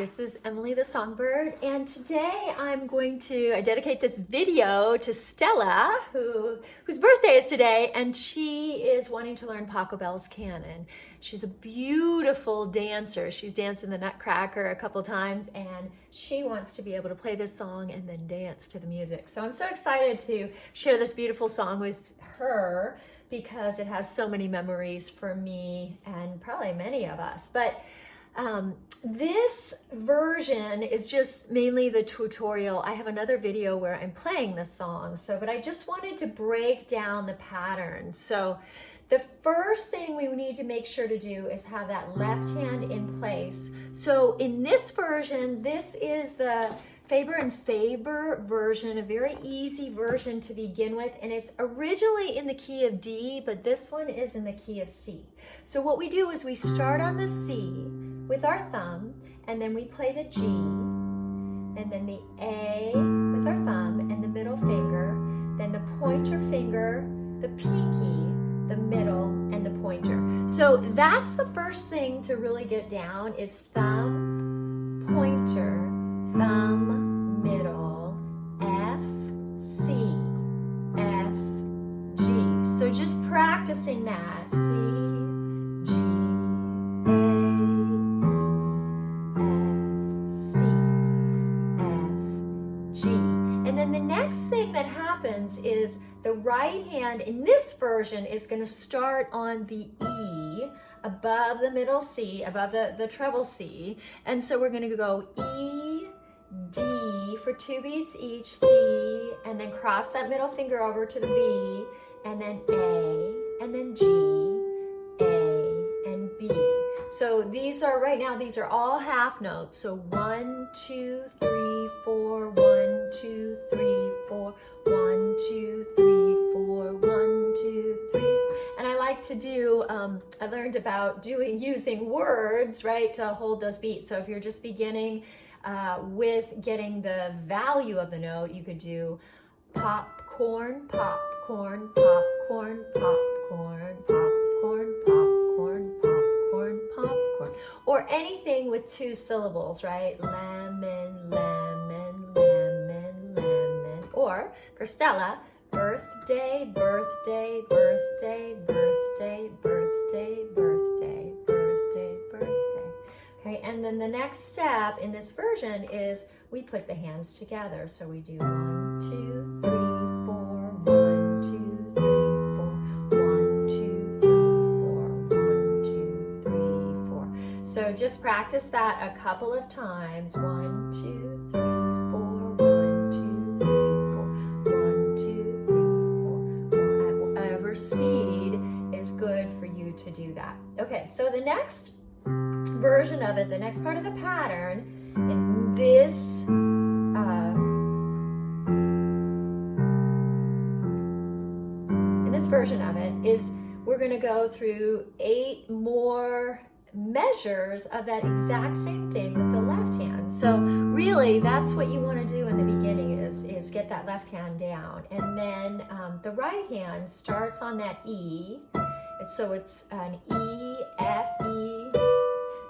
This is Emily the Songbird, and today I dedicate this video to Stella, whose birthday is today, and she is wanting to learn Pachelbel's Canon. She's a beautiful dancer. She's danced in the Nutcracker a couple times, and she wants to be able to play this song and then dance to the music. So I'm so excited to share this beautiful song with her because it has so many memories for me and probably many of us. But this version is just mainly the tutorial. I have another video where I'm playing the song, but I just wanted to break down the pattern. So the first thing we need to make sure to do is have that left hand in place. So in this version, this is the Faber and Faber version, a very easy version to begin with, and it's originally in the key of D, but this one is in the key of C. So what we do is we start on the C with our thumb, and then we play the G, and then the A with our thumb and the middle finger, then the pointer finger, the pinky, the middle, and the pointer. So that's the first thing to really get down is thumb, pointer, thumb, middle, F, C, F, G. So just practicing that. C, G, A, E, F, C, F, G. And then the next thing that happens is the right hand in this version is going to start on the E above the middle C, above the treble C. And so we're going to go E, D for 2 beats each, C, and then cross that middle finger over to the B, and then A, and then G, A, and B. So these are, right now, these are all half notes. So 1, 2, 3, 4, 1, 2, 3, 4, 1, 2, 3, 4, 1, 2, 3. And I like to do, I learned about using words, right, to hold those beats. So if you're just beginning with getting the value of the note, you could do popcorn, popcorn, popcorn, popcorn, popcorn, popcorn, popcorn, popcorn, or anything with 2 syllables, right? Lemon, lemon, lemon, lemon. Or for Stella, birthday, birthday, birthday, birthday, birthday, birthday, birthday, birthday. Okay, and then the next step in this version is we put the hands together. So we do 1, 2, 3, 4, 1, 2, 3, 4, 1, 2, 3, 4, 1, 2, 3, 4. So just practice that a couple of times. 1, 2, 3, 4, 1, 2, 3, 4, 1, 2, 3, 4. At whatever speed is good for you to do that. Okay, so the next version of it, the next part of the pattern, in this version of it is we're going to go through 8 more measures of that exact same thing with the left hand. So really that's what you want to do in the beginning is get that left hand down, and then the right hand starts on that E. So it's an E, F, E.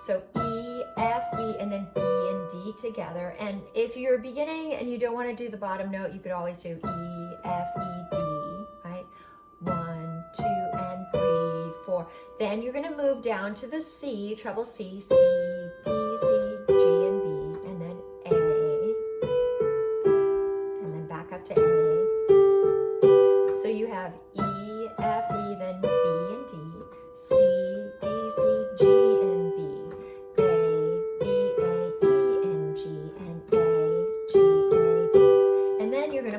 So E, F, E, and then B and D together. And if you're beginning and you don't want to do the bottom note, you could always do E, F, E, D, right? 1, 2, and 3, 4. Then you're going to move down to the C, treble C, C, D, C, G, and B, and then A, and then back up to A. So you have E, F, E, then B and D, C, D, C, G, and B.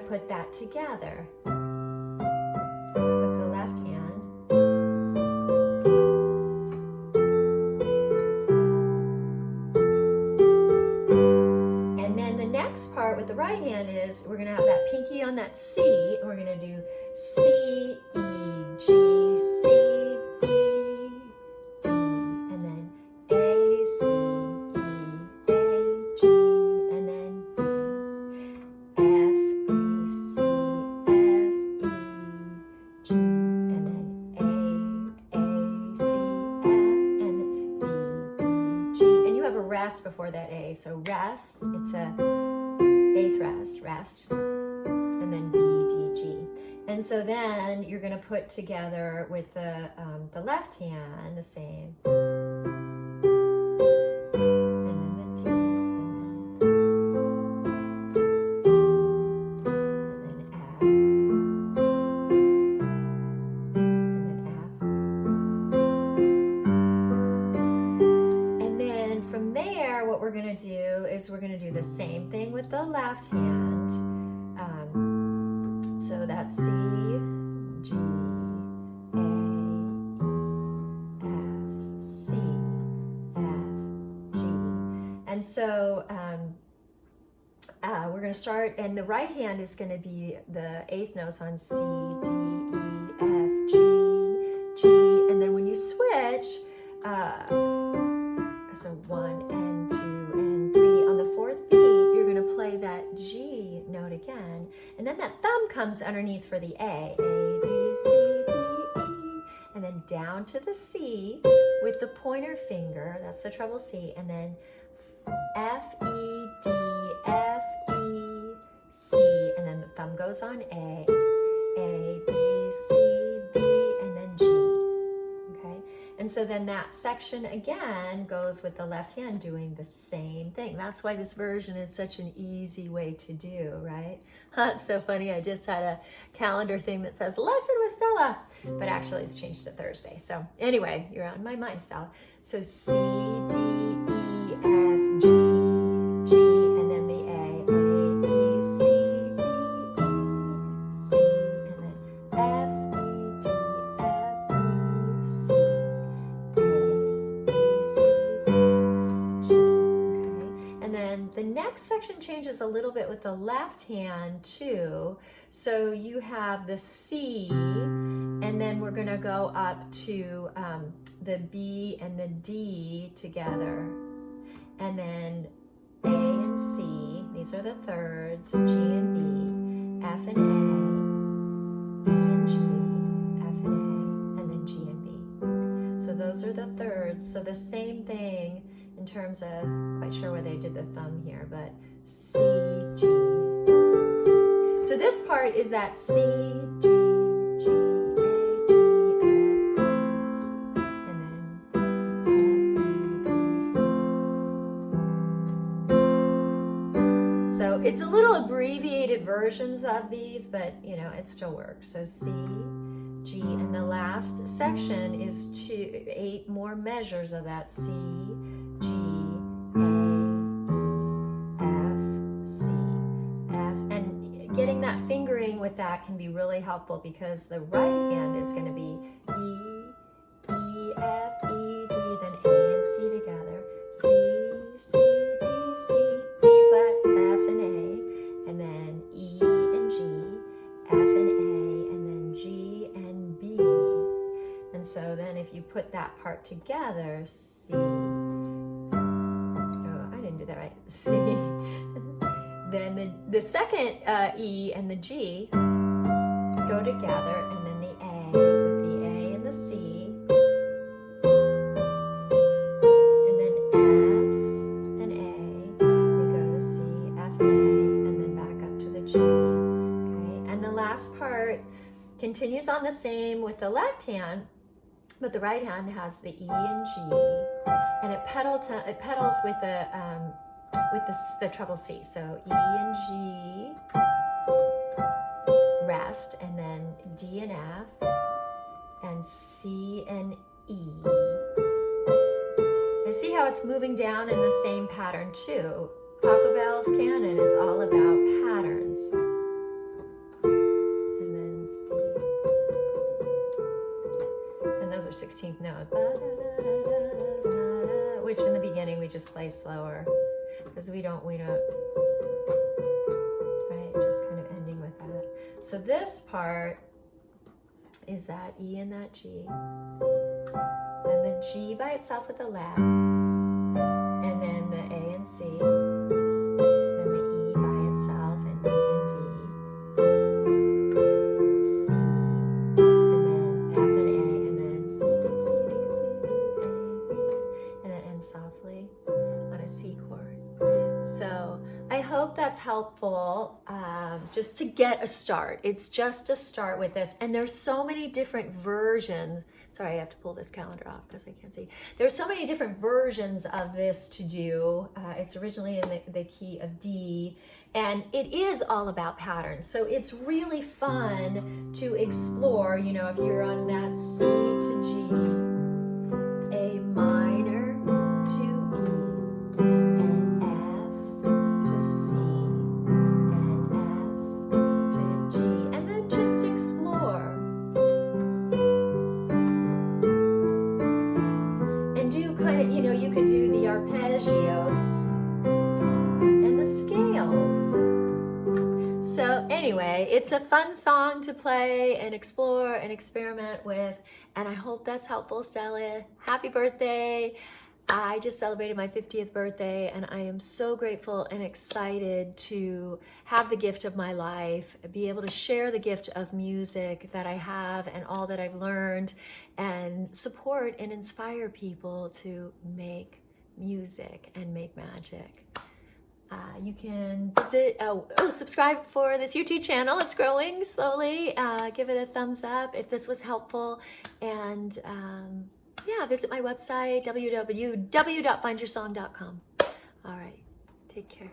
Put that together with the left hand. And then the next part with the right hand is we're going to have that pinky on that C, and we're going to do C, E, G, C, B, D, and then A, C, E, A, G, and then B. rest before that A. So rest, it's a eighth rest, and then B, D, G. And so then you're going to put together with the left hand the same. We're going to do the same thing with the left hand. So that's C, G, A, E, F, C, F, G. And so we're going to start, and the right hand is going to be the eighth notes on C, D, E, F, G, G. And then when you switch, so 1 and 2 and 3, on the fourth beat, you're going to play that G note again. And then that thumb comes underneath for the A. A, B, C, D, E. And then down to the C with the pointer finger. That's the treble C. And then F, E, D, F, E, C. And then the thumb goes on A. A, B, C, B, and then G. And so then that section again goes with the left hand doing the same thing. That's why this version is such an easy way to do, right? It's so funny. I just had a calendar thing that says lesson with Stella, but actually it's changed to Thursday. So anyway, you're on my mind, Stella. So C, D, E, F, G, G, and then the A, B, C, D, E, C, and then F, E, D, F, E, C. The next section changes a little bit with the left hand too. So you have the C, and then we're going to go up to the B and the D together. And then A and C, these are the thirds, G and B, F and A, E and G, F and A, and then G and B. So those are the thirds. So the same thing in terms of, quite sure where they did the thumb here, but C, G. So this part is that C, G, G, A, G, F, and then F, E, D, C. So it's a little abbreviated versions of these, but you know, it still works. So C, G, and the last section is 8 more measures of that C, G, A, E, F, C, F. And getting that fingering with that can be really helpful because the right hand is going to be E, E, F, E, D, then A and C together. C, C, D, C, B flat, F and A, and then E and G, F and A, and then G and B. And so then if you put that part together, C, right, C. Then the second E and the G go together, and then the A with the A and the C, and then F and A, we go to C, F and A, and then back up to the G. Okay, and the last part continues on the same with the left hand, but the right hand has the E and G, and it pedals with the treble C. So E and G, rest, and then D and F, and C and E. And see how it's moving down in the same pattern too. Pachelbel's canon is all about patterns. And then C. And those are 16th notes. Which in the beginning we just play slower. Because we don't, right, just kind of ending with that. So this part is that E and that G. Then the G by itself with the left. And then the A and C. Then the E by itself and E and D. C. And then F and A. And then C, B, C, B, C, B, A, B. And then end softly on a C hope that's helpful, just to get a start. It's just a start with this. And there's so many different versions. Sorry, I have to pull this calendar off because I can't see. There's so many different versions of this to do. It's originally in the key of D, and it is all about patterns. So it's really fun to explore, you know, if you're on that C to G, A minor to E, and F to C, and F to G, and then just explore. And do kind of, you know, you could do the arpeggios and the scales. So anyway, it's a fun song to play and explore and experiment with, and I hope that's helpful, Stella. Happy birthday. I just celebrated my 50th birthday, and I am so grateful and excited to have the gift of my life, be able to share the gift of music that I have and all that I've learned, and support and inspire people to make music and make magic. You can visit, subscribe for this YouTube channel. It's growing slowly. Give it a thumbs up if this was helpful. And yeah, visit my website, www.findyoursong.com. All right, take care.